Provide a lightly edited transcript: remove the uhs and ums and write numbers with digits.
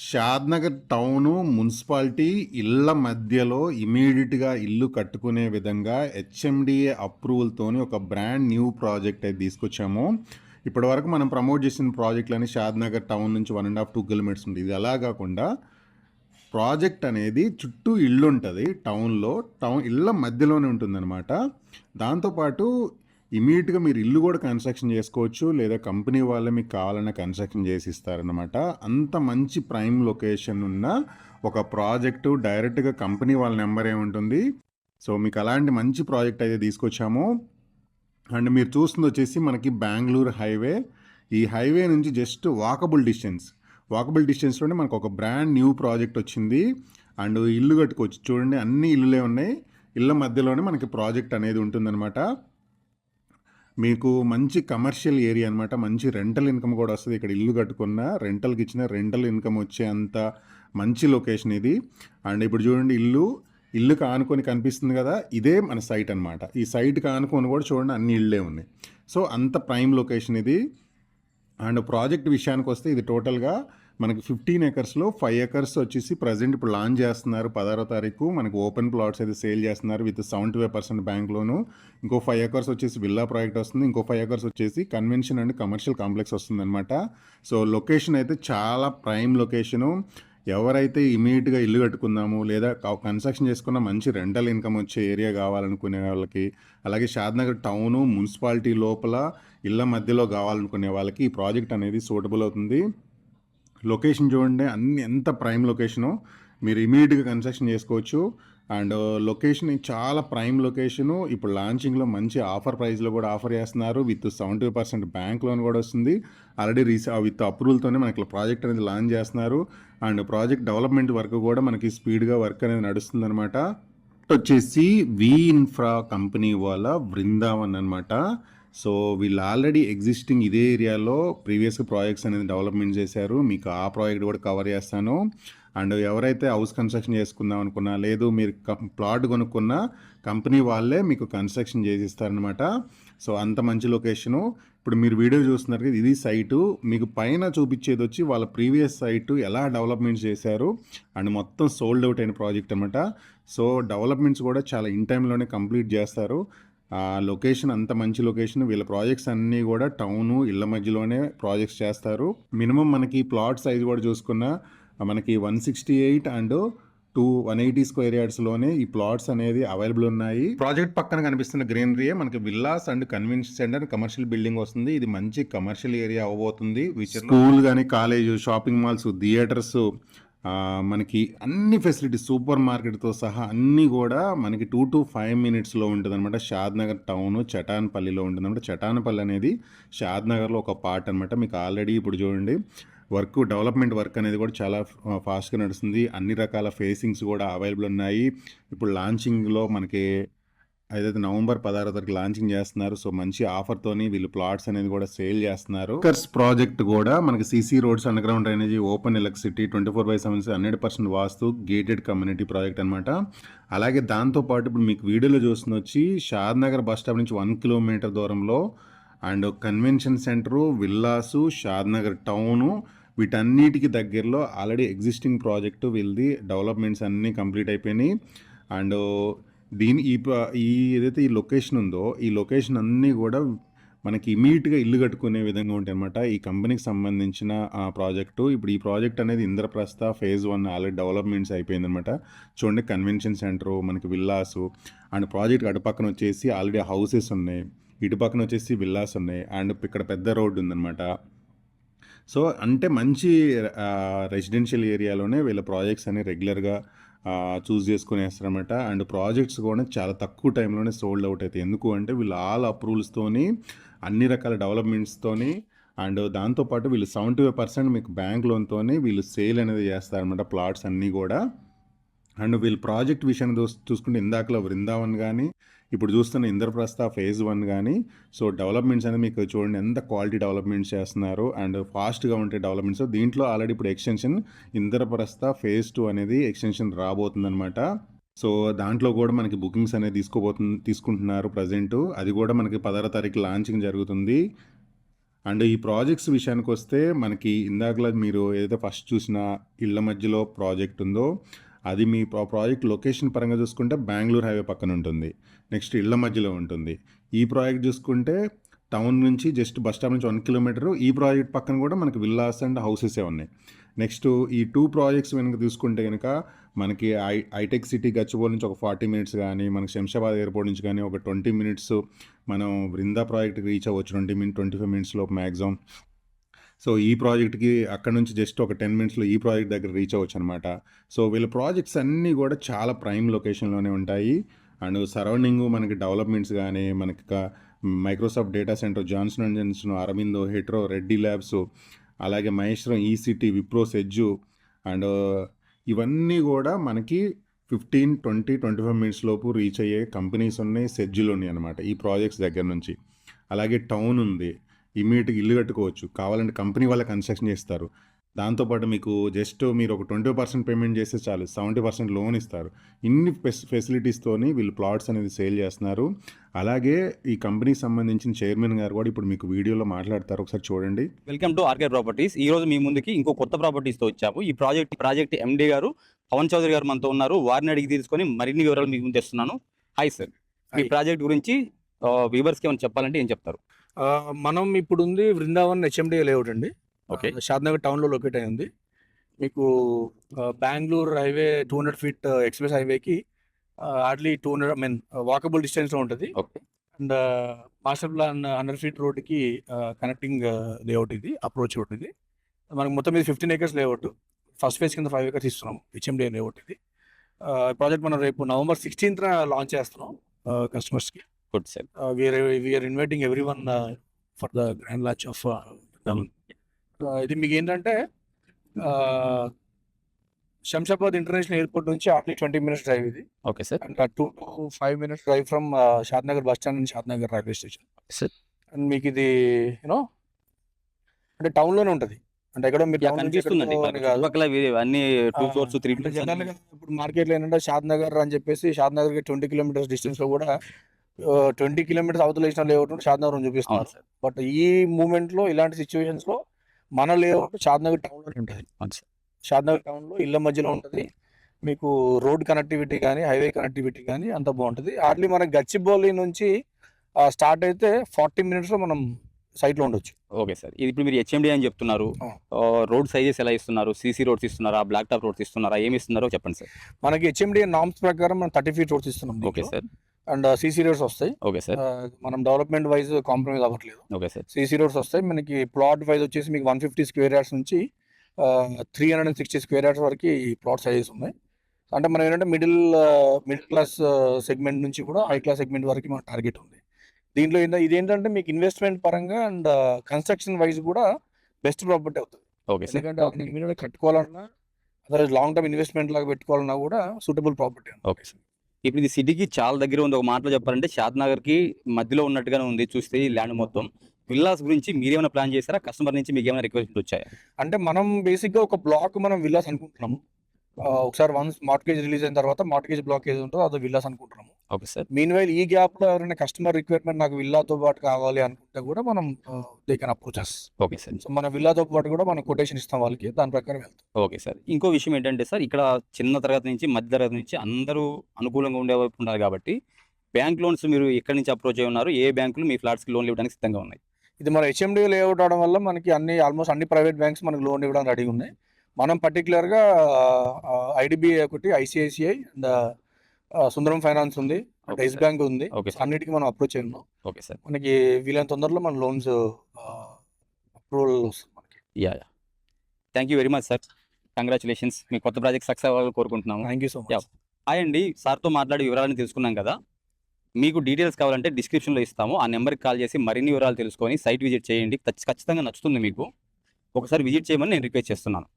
Shadnagar town municipality ఇళ్ళ మధ్యలో ఇమీడియట్గా ఇల్లు కట్టుకునే విధంగా హెచ్ఎండిఏ అప్రూవల్తోని ఒక బ్రాండ్ న్యూ ప్రాజెక్ట్ అయితే తీసుకొచ్చాము. ఇప్పటి వరకు మనం ప్రమోట్ చేసిన ప్రాజెక్టులని షాద్నగర్ టౌన్ నుంచి 1.5-2 కిలోమీటర్స్ ఉంది. ఇది అలా కాకుండా ప్రాజెక్ట్ అనేది చుట్టూ ఇల్లు ఉంటుంది టౌన్లో, టౌన్ ఇళ్ళ మధ్యలోనే ఉంటుందన్నమాట. దాంతోపాటు ఇమీడియట్గా మీరు ఇల్లు కూడా కన్స్ట్రక్షన్ చేసుకోవచ్చు, లేదా కంపెనీ వాళ్ళే మీకు కావాలన్నా కన్స్ట్రక్షన్ చేసి ఇస్తారనమాట. అంత మంచి ప్రైమ్ లొకేషన్ ఉన్న ఒక ప్రాజెక్టు డైరెక్ట్గా కంపెనీ వాళ్ళ నెంబర్ ఏముంటుంది. సో మీకు అలాంటి మంచి ప్రాజెక్ట్ అయితే తీసుకొచ్చాము. అండ్ మీరు చూస్తుంది వచ్చేసి మనకి బెంగళూరు హైవే. ఈ హైవే నుంచి జస్ట్ వాకబుల్ డిస్టెన్స్లోనే మనకు ఒక బ్రాండ్ న్యూ ప్రాజెక్ట్ వచ్చింది. అండ్ ఇల్లు కట్టుకోవచ్చు. చూడండి, అన్ని ఇల్లులే ఉన్నాయి. ఇళ్ళ మధ్యలోనే మనకి ప్రాజెక్ట్ అనేది ఉంటుందన్నమాట. మీకు మంచి కమర్షియల్ ఏరియా అనమాట. మంచి రెంటల్ ఇన్కమ్ కూడా వస్తుంది. ఇక్కడ ఇల్లు కట్టుకున్న రెంటల్కి ఇచ్చిన రెంటల్ ఇన్కమ్ వచ్చే అంత మంచి లొకేషన్ ఇది. అండ్ ఇప్పుడు చూడండి, ఇల్లుకి ఆనుకొని కనిపిస్తుంది కదా, ఇదే మన సైట్ అనమాట. ఈ సైట్కి ఆనుకొని కూడా చూడండి అన్ని ఇళ్ళే ఉన్నాయి. సో అంత ప్రైమ్ లొకేషన్ ఇది. అండ్ ప్రాజెక్ట్ విషయానికి వస్తే ఇది టోటల్గా మనకి 15 ఎకర్స్లో 5 ఎకర్స్ వచ్చేసి ప్రజెంట్ ఇప్పుడు లాంచ్ చేస్తున్నారు. 16వ తారీఖు మనకు ఓపెన్ ప్లాట్స్ అయితే సేల్ చేస్తున్నారు విత్ 75% బ్యాంక్ లోను. ఇంకో 5 ఎకర్స్ వచ్చేసి విల్లా ప్రాజెక్ట్ వస్తుంది. ఇంకో 5 ఎకర్స్ వచ్చేసి కన్వెన్షన్ అండ్ కమర్షియల్ కాంప్లెక్స్ వస్తుంది అనమాట. సో లొకేషన్ అయితే చాలా ప్రైమ్ లొకేషను. ఎవరైతే ఇమీడియట్గా ఇల్లు కట్టుకుందాము, లేదా కన్స్ట్రక్షన్ చేసుకున్న మంచి రెంటల్ ఇన్కమ్ వచ్చే ఏరియా కావాలనుకునే వాళ్ళకి, అలాగే షాద్నగర్ టౌను మున్సిపాలిటీ లోపల ఇళ్ళ మధ్యలో కావాలనుకునే వాళ్ళకి ఈ ప్రాజెక్ట్ అనేది సూటబుల్ అవుతుంది. లొకేషన్ చూడండి, ఎంత ప్రైమ్ లొకేషను. మీరు ఇమీడియట్గా కన్స్ట్రక్షన్ చేసుకోవచ్చు. అండ్ లొకేషన్ చాలా ప్రైమ్ లొకేషను. ఇప్పుడు లాంచింగ్లో మంచి ఆఫర్ ప్రైస్లో కూడా ఆఫర్ చేస్తున్నారు. విత్ 70% బ్యాంక్ లోన్ కూడా వస్తుంది. ఆల్రెడీ విత్ అప్రూవల్తోనే మనకి ప్రాజెక్ట్ అనేది లాంచ్ చేస్తున్నారు. అండ్ ప్రాజెక్ట్ డెవలప్మెంట్ వర్క్ కూడా మనకి స్పీడ్గా వర్క్ అనేది నడుస్తుంది అనమాట. వచ్చేసి వి ఇన్ఫ్రా కంపెనీ వాళ్ళ బృందావన్ అనమాట. సో వీళ్ళు ఆల్రెడీ ఎగ్జిస్టింగ్ ఇదే ఏరియాలో ప్రీవియస్గా ప్రాజెక్ట్స్ అనేది డెవలప్మెంట్ చేశారు. మీకు ఆ ప్రాజెక్ట్ కూడా కవర్ చేస్తాను. అండ్ ఎవరైతే హౌస్ కన్స్ట్రక్షన్ చేసుకుందాం అనుకున్నా, లేదు మీరు ప్లాట్ కొనుక్కున్న కంపెనీ వాళ్ళే మీకు కన్స్ట్రక్షన్ చేసి ఇస్తారనమాట. సో అంత మంచి లొకేషను. ఇప్పుడు మీరు వీడియో చూస్తున్నారు కదా, ఇది సైటు. మీకు పైన చూపించేది వచ్చి వాళ్ళ ప్రీవియస్ సైటు ఎలా డెవలప్మెంట్స్ చేశారు. అండ్ మొత్తం సోల్డ్ అవుట్ అయిన ప్రాజెక్ట్ అనమాట. సో డెవలప్మెంట్స్ కూడా చాలా ఇన్ టైంలోనే కంప్లీట్ చేస్తారు. లొకేషన్ అంత మంచి లొకేషన్. వీళ్ళ ప్రాజెక్ట్స్ అన్నీ కూడా టౌను ఇళ్ళ మధ్యలోనే ప్రాజెక్ట్స్ చేస్తారు. మినిమం మనకి ప్లాట్ సైజ్ కూడా చూసుకున్న మనకి 168 అండ్ 180 స్క్వేర్ యార్డ్స్లోనే ఈ ప్లాట్స్ అనేది అవైలబుల్ ఉన్నాయి. ప్రాజెక్ట్ పక్కన కనిపిస్తున్న గ్రీనరీయే మనకి villas and convention centre commercial building వస్తుంది. ఇది మంచి కమర్షియల్ ఏరియా అవ్వబోతుంది. స్కూల్ కానీ, కాలేజ్, షాపింగ్ మాల్స్, థియేటర్స్, మనకి అన్ని ఫెసిలిటీస్, సూపర్ మార్కెట్తో సహా అన్నీ కూడా మనకి 2 to 5 మినిట్స్లో ఉంటుంది అనమాట. షాద్నగర్ టౌను చటాన్పల్లిలో ఉంటుంది అనమాట. చటాన్పల్లి అనేది షాద్నగర్లో ఒక పార్ట్ అనమాట. మీకు ఆల్రెడీ ఇప్పుడు చూడండి డెవలప్మెంట్ వర్క్ అనేది కూడా చాలా ఫాస్ట్గా నడుస్తుంది. అన్ని రకాల ఫేసింగ్స్ కూడా అవైలబుల్ ఉన్నాయి. ఇప్పుడు లాంచింగ్లో మనకి ఏదైతే నవంబర్ 16వ తారీఖు లాంచింగ్ చేస్తున్నారు. సో మంచి ఆఫర్తోని వీళ్ళు ప్లాట్స్ అనేది కూడా సేల్ చేస్తున్నారు. ప్రాజెక్ట్ కూడా మనకి CC roads, under ground drainage, open electricity, 24/7 100% వాస్తు, గేటెడ్ కమ్యూనిటీ ప్రాజెక్ట్ అనమాట. అలాగే దాంతోపాటు ఇప్పుడు మీకు వీడియోలో చూస్తున్న వచ్చి షాద్నగర్ బస్ స్టాప్ నుంచి 1 కిలోమీటర్ దూరంలో and convention centre, villas, Shadnagar town, వీటన్నిటికి దగ్గరలో ఆల్రెడీ ఎగ్జిస్టింగ్ ప్రాజెక్టు వీళ్ళది డెవలప్మెంట్స్ అన్నీ కంప్లీట్ అయిపోయినాయి. అండ్ ఈ ఏదైతే ఈ లొకేషన్ ఉందో, ఈ లొకేషన్ అన్నీ కూడా మనకి ఇమీడియట్గా ఇల్లు కట్టుకునే విధంగా ఉంటాయి అనమాట. ఈ కంపెనీకి సంబంధించిన ప్రాజెక్టు. ఇప్పుడు ఈ ప్రాజెక్ట్ అనేది ఇంద్రప్రస్థ ఫేజ్ 1 ఆల్రెడీ డెవలప్మెంట్స్ అయిపోయిందనమాట. చూడండి, కన్వెన్షన్ సెంటరు, మనకి విల్లాసు, అండ్ ప్రాజెక్ట్ అటుపక్కన వచ్చేసి ఆల్రెడీ హౌసెస్ ఉన్నాయి, ఇటు పక్కన వచ్చేసి విల్లాస్ ఉన్నాయి, అండ్ ఇక్కడ పెద్ద రోడ్డు ఉందన్నమాట. సో అంటే మంచి రెసిడెన్షియల్ ఏరియాలోనే వీళ్ళ ప్రాజెక్ట్స్ అన్ని రెగ్యులర్గా చూస్ చేసుకునేస్తారనమాట. అండ్ ప్రాజెక్ట్స్ కూడా చాలా తక్కువ టైంలోనే సోల్డ్ అవుట్ అవుతాయి. ఎందుకు అంటే వీళ్ళు ఆల్ అప్రూవల్స్తోని, అన్ని రకాల డెవలప్మెంట్స్తోని, అండ్ దాంతోపాటు వీళ్ళు 75% మీకు బ్యాంక్ లోన్తోని వీళ్ళు సేల్ అనేది చేస్తారనమాట ప్లాట్స్ అన్నీ కూడా. అండ్ వీళ్ళు ప్రాజెక్ట్ విషయాన్ని చూసుకుంటే ఇందాకలో బృందావన్ కానీ, ఇప్పుడు చూస్తున్న ఇంద్రప్రస్థ ఫేజ్ 1 కానీ, సో డెవలప్మెంట్స్ అనేది మీకు చూడండి ఎంత క్వాలిటీ డెవలప్మెంట్స్ చేస్తున్నారు అండ్ ఫాస్ట్గా ఉంటే డెవలప్మెంట్స్. దీంట్లో ఆల్రెడీ ఇప్పుడు ఎక్స్టెన్షన్ ఇంద్రప్రస్థ ఫేజ్ 2 అనేది ఎక్స్టెన్షన్ రాబోతుందన్నమాట. సో దాంట్లో కూడా మనకి బుకింగ్స్ అనేది తీసుకుంటున్నారు ప్రజెంటు. అది కూడా మనకి 16వ తారీఖు లాంచింగ్ జరుగుతుంది. అండ్ ఈ ప్రాజెక్ట్స్ విషయానికొస్తే మనకి ఇందాకలా మీరు ఏదైతే ఫస్ట్ చూసిన ఇళ్ళ మధ్యలో ప్రాజెక్ట్ ఉందో అది మీ ప్రాజెక్ట్ లొకేషన్ పరంగా చూసుకుంటే బెంగుళూరు హైవే పక్కన ఉంటుంది. నెక్స్ట్ ఇళ్ళ మధ్యలో ఉంటుంది. ఈ ప్రాజెక్ట్ చూసుకుంటే టౌన్ నుంచి జస్ట్ బస్ స్టాప్ నుంచి 1 కిలోమీటరు. ఈ ప్రాజెక్ట్ పక్కన కూడా మనకి విల్లాస్ అండ్ హౌసెసే ఉన్నాయి. నెక్స్ట్ ఈ 2 ప్రాజెక్ట్స్ వెనక తీసుకుంటే కనుక మనకి హైటెక్ సిటీ గచ్చిబౌలి నుంచి ఒక 40 మినిట్స్ కానీ, మనకి శంషాబాద్ ఎయిర్పోర్ట్ నుంచి కానీ ఒక 20 మినిట్స్ మనం బృందా ప్రాజెక్ట్కి రీచ్ అవ్వచ్చు. 25 మినిట్స్ లోపు మ్యాక్సిమం. సో ఈ ప్రాజెక్ట్కి అక్కడ నుంచి జస్ట్ ఒక 10 మినిట్స్లో ఈ ప్రాజెక్ట్ దగ్గర రీచ్ అవ్వచ్చు అనమాట. సో వీళ్ళ ప్రాజెక్ట్స్ అన్నీ కూడా చాలా ప్రైమ్ లొకేషన్లోనే ఉంటాయి. అండ్ సరౌండింగ్ మనకి డెవలప్మెంట్స్ కానీ, మనకి Microsoft data centre, Johnson and Johnson, Aurobindo, Hetero, Reddy labs, అలాగే Maheshwaram, E city, Wipro, SEZ and ఇవన్నీ కూడా మనకి 15, 20, 25 మినిట్స్ లోపు రీచ్ అయ్యే కంపెనీస్ ఉన్నాయి, సెజ్జులు ఉన్నాయి అనమాట ఈ ప్రాజెక్ట్స్ దగ్గర నుంచి. అలాగే టౌన్ ఉంది, ఇమీడియట్గా ఇల్లు కట్టుకోవచ్చు. కావాలంటే కంపెనీ వాళ్ళ కన్స్ట్రక్షన్ చేస్తారు. దాంతోపాటు మీకు జస్ట్ మీరు ఒక 20% పేమెంట్ చేస్తే చాలు, 70% లోన్ ఇస్తారు. ఇన్ని ఫెసిలిటీస్తోని వీళ్ళు ప్లాట్స్ అనేది సేల్ చేస్తున్నారు. అలాగే ఈ కంపెనీకి సంబంధించిన చైర్మన్ గారు కూడా ఇప్పుడు మీకు వీడియోలో మాట్లాడతారు, ఒకసారి చూడండి. Welcome to RK Properties. ఈ రోజు మీ ముందుకి ఇంకో కొత్త ప్రాపర్టీస్తో వచ్చాము. ఈ ప్రాజెక్ట్ ఎండి గారు పవన్ చౌదరి గారు మనతో ఉన్నారు. వారిని అడిగి తీసుకొని మరిన్ని వివరాలు మీకు ముందు తెస్తున్నాను. హాయ్ సార్, ఈ ప్రాజెక్ట్ గురించి వ్యూవర్స్కి ఏమైనా చెప్పాలంటే ఏం చెప్తారు? మనం ఇప్పుడు ఉంది బృందావన్ హెచ్ఎండి లేఅవుట్ అండి. ఓకే, షాద్నగర్ టౌన్లో లొకేట్ అయి ఉంది. మీకు బెంగళూరు హైవే 200 ఫీట్ ఎక్స్ప్రెస్ హైవేకి హార్డ్లీ 200 వాకబుల్ డిస్టెన్స్లో ఉంటుంది. Okay, and master plan 100 feet రోడ్కి కనెక్టింగ్ లేఅవుట్ ఇది, అప్రోచ్ రోడ్ ఇది. మనకు మొత్తం ఇది 15 acres లేఅవుట్. ఫస్ట్ ఫేజ్ కింద 5 acres ఇస్తున్నాం. హెచ్ఎండి లేఅవుట్ ఇది. ప్రాజెక్ట్ మనం రేపు November 16th లాంచ్ చేస్తున్నాం కస్టమర్స్కి. Good sir. We are inviting everyone for the grand launch of ఇది. మీకు ఏంటంటే శంషాబాద్ ఇంటర్నేషనల్ ఎయిర్పోర్ట్ నుంచి హార్డ్లీ 20 minutes డ్రైవ్ ఇది. Okay sir. And 2 to 5 minutes drive from Shadnagar bus stand నుంచి Shadnagar railway station. Sir, and మీకు ఇది యూనో అంటే టౌన్లోనే ఉంటుంది. అంటే ఎక్కడో మీరు టౌన్ నుంచి కనిపిస్తుందండి అన్ని 2 floors 3 floors. జనరల్గా ఇప్పుడు మార్కెట్లో ఏంటంటే షాద్నగర్ అని చెప్పేసి షాద్నగర్కి 20 kilometers డిస్టెన్స్లో కూడా 20 kilometers అవతల వేసిన లేఅవుట్ షాద్నగర్ అని చూపిస్తున్నారు. బట్ ఈ మూమెంట్లో ఇలాంటి సిచ్యువేషన్స్లో మన లేఅవుట్ షాద్నగర్ టౌన్లో ఉంటుంది. షాద్నగర్ టౌన్లో ఇళ్ళ మధ్యలో ఉంటుంది. మీకు రోడ్ కనెక్టివిటీ కానీ, హైవే కనెక్టివిటీ కానీ అంత బాగుంటుంది. హార్డ్లీ మన గచ్చిబౌలి నుంచి స్టార్ట్ అయితే 40 minutesలో మనం సైట్లో ఉండొచ్చు. ఓకే సార్, ఇది ఇప్పుడు మీరు హెచ్ఎండి అని చెప్తున్నారు. రోడ్ సైజెస్ ఎలా ఇస్తున్నారు? సీసీ రోడ్స్ ఇస్తున్నారా, బ్లాక్ టాప్ రోడ్స్ ఇస్తున్నారా, ఏమి ఇస్తున్నారో చెప్పండి సార్. మనకి హెచ్ఎండి నామ్స్ ప్రకారం మనం 30 feet రోడ్స్ ఇస్తున్నాం. Okay sir. And CC roads వస్తాయి. Okay sir. మనం డెవలప్మెంట్ వైజ్ కాంప్రమైజ్ అవ్వట్లేదు. Okay sir. సీసీ రోడ్స్ వస్తాయి. మనకి ప్లాట్ వైజ్ వచ్చేసి మీకు 150 square yards నుంచి 360 square yards వరకు ఈ ప్లాట్ సైజెస్ ఉన్నాయి. అంటే మనం ఏంటంటే మిడిల్ క్లాస్ సెగ్మెంట్ నుంచి కూడా హై క్లాస్ సెగ్మెంట్ వరకు మన టార్గెట్ ఉంది. దీంట్లో ఇదేంటంటే మీకు ఇన్వెస్ట్మెంట్ పరంగా అండ్ కన్స్ట్రక్షన్ వైజ్ కూడా బెస్ట్ ప్రాపర్టీ అవుతుంది. Okay sir. ఎందుకంటే ఇమీడియట్గా కట్టుకోవాలన్నా అదే లాంగ్ టర్మ్ ఇన్వెస్ట్మెంట్ లాగా పెట్టుకోవాలన్నా కూడా సూటబుల్ ప్రాపర్టీ. Okay sir. ఇప్పుడు ఇది సిటీకి చాలా దగ్గర ఉంది. ఒక మాటలో చెప్పాలంటే షాద్నగర్కి మధ్యలో ఉన్నట్టుగానే ఉంది చూస్తే ఈ ల్యాండ్ మొత్తం. విల్లాస్ గురించి మీరేమైనా ప్లాన్ చేశారా? కస్టమర్ నుంచి మీకు ఏమైనా రిక్వెస్ట్ వచ్చాయా? అంటే మనం బేసిక్గా ఒక బ్లాక్ మనం విల్లాస్ అనుకుంటున్నాము. ఒకసారి వన్స్ మార్ట్గేజ్ రిలీజ్ అయిన తర్వాత మార్ట్గేజ్ బ్లాక్ ఏది ఉంటుందో అదో విల్లాస్ అనుకుంటున్నాము. Okay sir. మీన్ వైల్ ఈ గ్యాప్లో ఎవరైనా కస్టమర్ రిక్వైర్మెంట్ నాకు విల్లాతో పాటు కావాలి అనుకుంటే కూడా మనం they can approach us. Okay sir. So మన విల్లాతో పాటు కూడా మనం కొటేషన్ ఇస్తాం వాళ్ళకి, దాని ప్రకారం వెళ్తాం. Okay sir. ఇంకో విషయం ఏంటంటే సార్, ఇక్కడ చిన్న తరగతి నుంచి మధ్య తరగతి నుంచి అందరూ అనుకూలంగా ఉండే వైపు ఉన్నారు కాబట్టి బ్యాంక్ లోన్స్ మీరు ఎక్కడి నుంచి అప్రోచ్ అయి ఉన్నారు? ఏ బ్యాంకులు మీ ఫ్లాట్స్కి లోన్లు ఇవ్వడానికి సిద్ధంగా ఉన్నాయి? ఇది మన హెచ్ఎండి లేఅవుట్ అవడం వల్ల మనకి ఆల్మోస్ట్ అన్ని ప్రైవేట్ బ్యాంక్స్ మనకు లోన్ ఇవ్వడానికి రెడీ ఉన్నాయి. మనం పర్టికులర్గా ఐడిబిఐ ఒకటి, ఐసిఐసిఐ అండ్ సుందరం ఫైనాన్స్ ఉంది, ఎస్ బ్యాంక్ ఉంది. అన్నిటికీ మనం అప్రోచ్ అయి ఉన్నాం. Okay sir. మనకి వీలైన తొందరలో మన లోన్స్ అప్రూవల్ వస్తుంది మనకి. Thank you very much sir. Congratulations, మీ కొత్త ప్రాజెక్ట్ సక్సెస్ అవ్వాలని కోరుకుంటున్నాము. Thank you so much. Hi అండి, సార్తో మాట్లాడి వివరాలను తెలుసుకున్నాం కదా. మీకు డీటెయిల్స్ కావాలంటే డిస్క్రిప్షన్లో ఇస్తాము. ఆ నెంబర్కి కాల్ చేసి మరిన్ని వివరాలు తెలుసుకొని సైట్ విజిట్ చేయండి. ఖచ్చితంగా నచ్చుతుంది మీకు. ఒకసారి విజిట్ చేయమని నేను రిక్వెస్ట్ చేస్తున్నాను.